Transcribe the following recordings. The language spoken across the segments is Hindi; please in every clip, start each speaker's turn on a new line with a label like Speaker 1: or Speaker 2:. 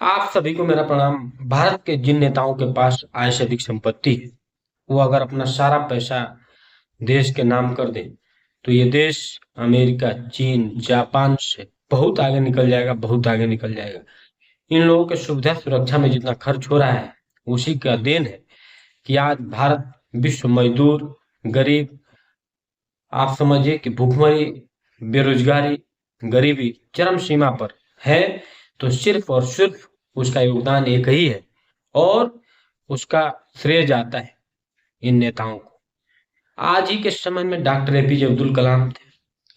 Speaker 1: आप सभी को मेरा प्रणाम। भारत के जिन नेताओं के पास आय से अधिक संपत्ति है, वो अगर अपना सारा पैसा देश के नाम कर दें, तो ये देश अमेरिका, चीन, जापान से बहुत आगे निकल जाएगा, बहुत आगे निकल जाएगा। इन लोगों के सुविधा सुरक्षा में जितना खर्च हो रहा है, उसी का देन है कि आज भारत विश्व मजदूर, गरीब, आप समझिए कि भूखमरी, बेरोजगारी, गरीबी चरम सीमा पर है। तो सिर्फ और सिर्फ उसका योगदान एक ही है, और उसका श्रेय जाता है इन नेताओं को। आज ही के समय में डॉक्टर एपीजे अब्दुल कलाम थे,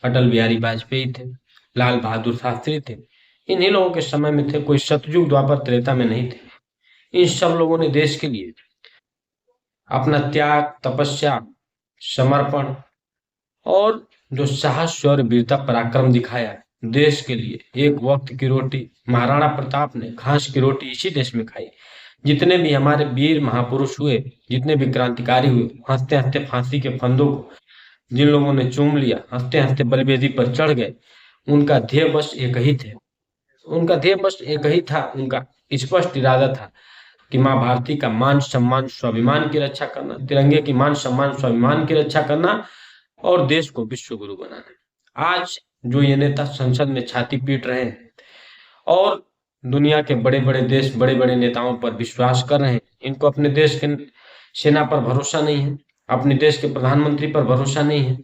Speaker 1: अटल बिहारी वाजपेयी थे, लाल बहादुर शास्त्री थे। इन्हीं लोगों के समय में थे, कोई सतयुग द्वापर त्रेता में नहीं थे। इन सब लोगों ने देश के लिए अपना त्याग, तपस्या, समर्पण और जो साहस और वीरता पराक्रम दिखाया है देश के लिए। एक वक्त की रोटी महाराणा प्रताप ने घास की रोटी इसी देश में खाई। जितने भी हमारे वीर महापुरुष हुए, जितने भी क्रांतिकारी हुए, हंसते हंसते फांसी के फंदों को जिन लोगों ने चूम लिया, हंसते हंसते बलिवेदी पर चढ़ गए, उनका ध्येय बस एक ही थे। उनका ध्येय बस एक ही था, उनका स्पष्ट इरादा था कि माँ भारती का मान सम्मान स्वाभिमान की रक्षा करना, तिरंगे की मान सम्मान स्वाभिमान की रक्षा करना, और देश को विश्व गुरु बनाना। आज जो ये नेता संसद में छाती पीट रहे हैं और दुनिया के बड़े बड़े देश बड़े बड़े नेताओं पर विश्वास कर रहे हैं, इनको अपने देश के सेना पर भरोसा नहीं है, अपने देश के प्रधानमंत्री पर भरोसा नहीं है।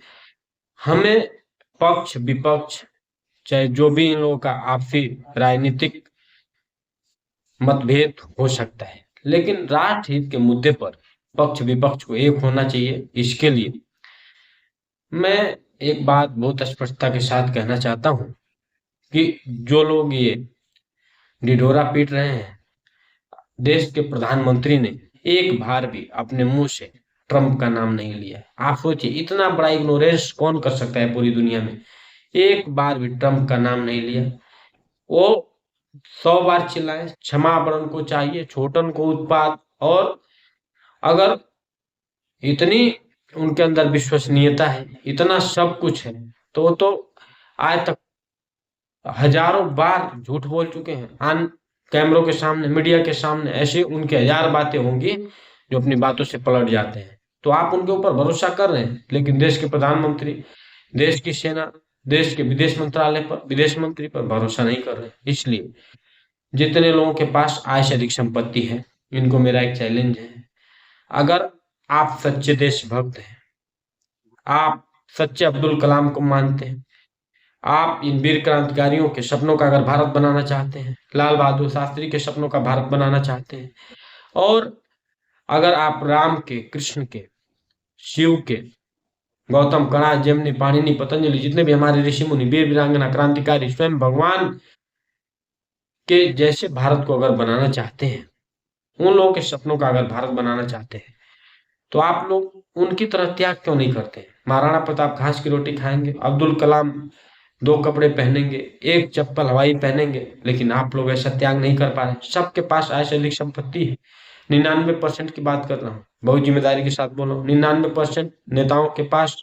Speaker 1: हमें पक्ष विपक्ष, चाहे जो भी इन लोगों का आपसी राजनीतिक मतभेद हो सकता है, लेकिन राष्ट्र हित के मुद्दे पर पक्ष विपक्ष को एक होना चाहिए। इसके लिए मैं एक बात बहुत स्पष्टता के साथ कहना चाहता हूं कि जो लोग ये ढिढोरा पीट रहे हैं, देश के प्रधानमंत्री ने एक बार भी अपने मुंह से ट्रंप का नाम नहीं लिया। आप सोचिए, इतना बड़ा इग्नोरेंस कौन कर सकता है पूरी दुनिया में। एक बार भी ट्रंप का नाम नहीं लिया। वो 100 बार चिल्लाए क्षमा बड़न को चाहिए, छोटन को उत्पाद। और अगर इतनी उनके अंदर विश्वसनीयता है, इतना सब कुछ है, तो वो तो आज तक हजारों बार झूठ बोल चुके हैं आन कैमरों के सामने, मीडिया के सामने। ऐसे उनके हजार बातें होंगी जो अपनी बातों से पलट जाते हैं। तो आप उनके ऊपर भरोसा कर रहे हैं, लेकिन देश के प्रधानमंत्री, देश की सेना, देश के विदेश मंत्रालय पर, विदेश मंत्री पर भरोसा नहीं कर रहे। इसलिए जितने लोगों के पास आय से अधिक संपत्ति है, इनको मेरा एक चैलेंज है। अगर आप सच्चे देशभक्त हैं, आप सच्चे अब्दुल कलाम को मानते हैं, आप इन वीर क्रांतिकारियों के सपनों का अगर भारत बनाना चाहते हैं, लाल बहादुर शास्त्री के सपनों का भारत बनाना चाहते हैं, और अगर आप राम के, कृष्ण के, शिव के, गौतम, कणाद, जमनी, पाणिनि, पतंजलि, जितने भी हमारे ऋषि मुनि, वीर वीरांगना, क्रांतिकारी, स्वयं भगवान के जैसे भारत को अगर बनाना चाहते हैं, उन लोगों के सपनों का अगर भारत बनाना चाहते हैं, तो आप लोग उनकी तरह त्याग क्यों नहीं करते। महाराणा प्रताप घास की रोटी खाएंगे, अब्दुल कलाम 2 कपड़े पहनेंगे, एक चप्पल हवाई पहनेंगे, लेकिन आप लोग ऐसा त्याग नहीं कर पा रहे। सबके पास ऐसे अधिक संपत्ति है। 99% की बात कर रहा हूँ, बहुत जिम्मेदारी के साथ बोल रहा हूँ। 99% नेताओं के पास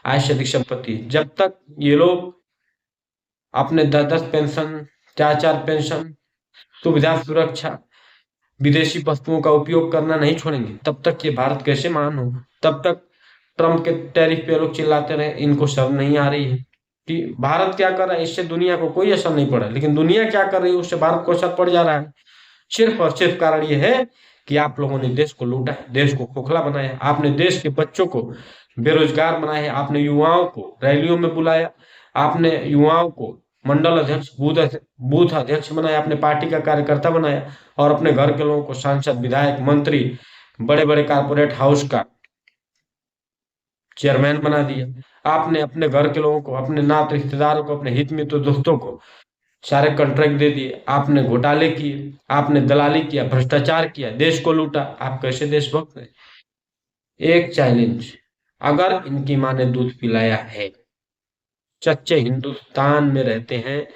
Speaker 1: आय से अधिक संपत्ति है। जब तक ये लोग अपने 10-10 पेंशन, 4-4 पेंशन, सुविधा सुरक्षा, विदेशी वस्तुओं का उपयोग करना नहीं छोड़ेंगे, तब तक ये भारत कैसे महान होगा। तब तक ट्रम्प के टैरिफ पे लोग चिल्लाते रहे, इनको शर्म नहीं आ रही है कि भारत क्या कर रहा है, इससे दुनिया को कोई असर नहीं पड़ा, लेकिन दुनिया क्या कर रही है उससे भारत को असर पड़ जा रहा है। सिर्फ और सिर्फ कारण ये है कि आप लोगों ने देश को लूटा है, देश को खोखला बनाया है, आपने देश के बच्चों को बेरोजगार बनाया है, आपने युवाओं को रैलियों में बुलाया, आपने युवाओं को मंडल अध्यक्ष, बूथ अध्यक्ष बनाया, अपने पार्टी का कार्यकर्ता बनाया, और अपने घर के लोगों को सांसद, विधायक, मंत्री, बड़े बड़े कारपोरेट हाउस का चेयरमैन बना दिया। आपने अपने घर के लोगों को, अपने नात रिश्तेदारों को, अपने हित मित्र दोस्तों को सारे कॉन्ट्रैक्ट दे दिए। आपने घोटाले किए, आपने दलाली किया, भ्रष्टाचार किया, देश को लूटा। आप कैसे देशभक्त हैं। एक चैलेंज, अगर इनकी माँ ने दूध पिलाया है, सच्चे हिंदुस्तान में रहते हैं,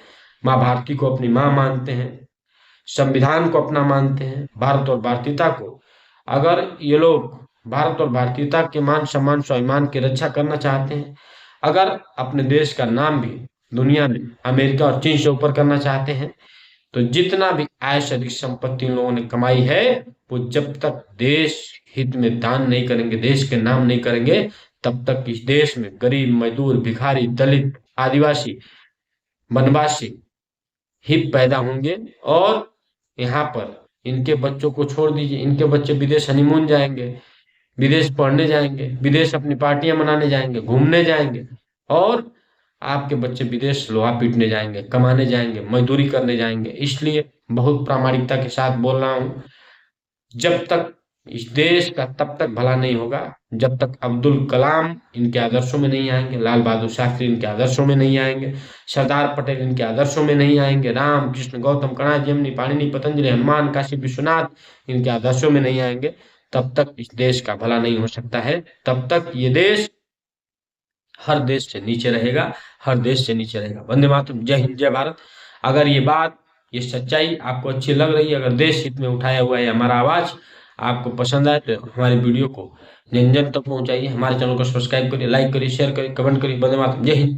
Speaker 1: माँ भारती को अपनी माँ मानते हैं, संविधान को अपना मानते हैं, भारत और भारतीयता को, अगर ये लोग भारत और भारतीयता के मान सम्मान स्वाभिमान की रक्षा करना चाहते हैं, अगर अपने देश का नाम भी दुनिया में अमेरिका और चीन से ऊपर करना चाहते हैं, तो जितना भी आय से अधिक संपत्ति उन लोगों ने कमाई है, वो जब तक देश हित में दान नहीं करेंगे, देश के नाम नहीं करेंगे, तब तक इस देश में गरीब, मजदूर, भिखारी, दलित, आदिवासी, वनवासी ही पैदा होंगे। और यहाँ पर इनके बच्चों को छोड़ दीजिए, इनके बच्चे विदेश हनीमून जाएंगे, विदेश पढ़ने जाएंगे, विदेश अपनी पार्टियां मनाने जाएंगे, घूमने जाएंगे। और आपके बच्चे विदेश लोहा पीटने जाएंगे, कमाने जाएंगे, मजदूरी करने जाएंगे। इसलिए बहुत प्रामाणिकता के साथ बोल रहा हूँ, जब तक इस देश का तब तक भला नहीं होगा जब तक अब्दुल कलाम इनके आदर्शों में नहीं आएंगे, लाल बहादुर शास्त्री इनके आदर्शों में नहीं आएंगे, सरदार पटेल इनके आदर्शों में नहीं आएंगे, राम कृष्ण गौतम कणाद जमनी पाणिनि पतंजलि हनुमान काशी विश्वनाथ इनके आदर्शों में नहीं आएंगे, तब तक इस देश का भला नहीं हो सकता है। तब तक ये देश हर देश से नीचे रहेगा, हर देश से नीचे रहेगा। वंदे मातरम, जय हिंद, जय भारत। अगर ये बात, ये सच्चाई आपको अच्छी लग रही है, अगर देश हित में उठाया हुआ है हमारा आवाज आपको पसंद आए, तो हमारे वीडियो को जन जन तक पहुंचाइए, हमारे चैनल को सब्सक्राइब करिए, लाइक करिए, शेयर करिए, कमेंट करिए। वंदे मातरम, जय हिंद।